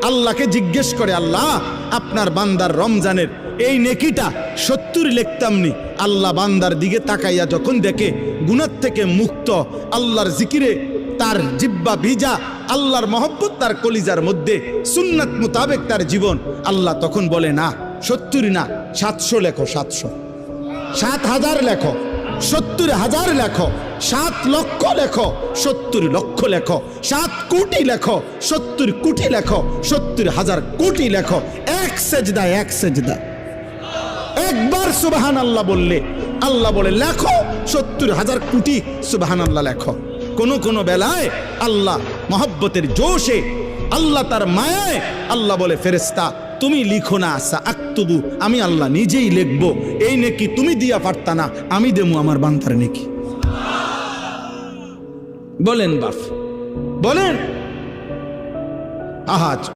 আল্লাহকে জিজ্ঞেস করে, আল্লাহ আপনার বান্দার রমজানের এই নেকিটা 70 লিখতাম নি। আল্লাহ বান্দার দিকে তাকাইয়া যখন দেখে গুনাহ থেকে মুক্ত, আল্লাহর জিকিরে তার জিব্বা ভিজা, আল্লাহর মহব্বত তার কলিজার মধ্যে, সুন্নাত মোতাবেক তার জীবন, আল্লাহ তখন বলে না 70 না 700 লেখো, 700, 7,000 লেখো, 70,000 লেখো, 7 লক্ষ লেখো, 70 লক্ষ লেখো, 7 কোটি লেখো, 70 কোটি লেখো, 70,000 কোটি লেখো। এক সেজদা, এক সেজদা, একবার সুবহানাল্লাহ বললে আল্লাহ বলে লেখো 70,000 কোটি সুবহানাল্লাহ লেখো। কোন বেলায় আল্লাহ মহব্বতের জোশে, আল্লাহ তার মায়ায় আল্লাহ বলে, ফেরেশতা তুমি লিখো না, আক্তুবু, আমি আল্লাহ নিজেই লিখবো। এই নেকি তুমি দিয়া পারতা না, আমি দেবো আমার বান্দার নেকি। বলেন বাপ, বলেন। আহাজ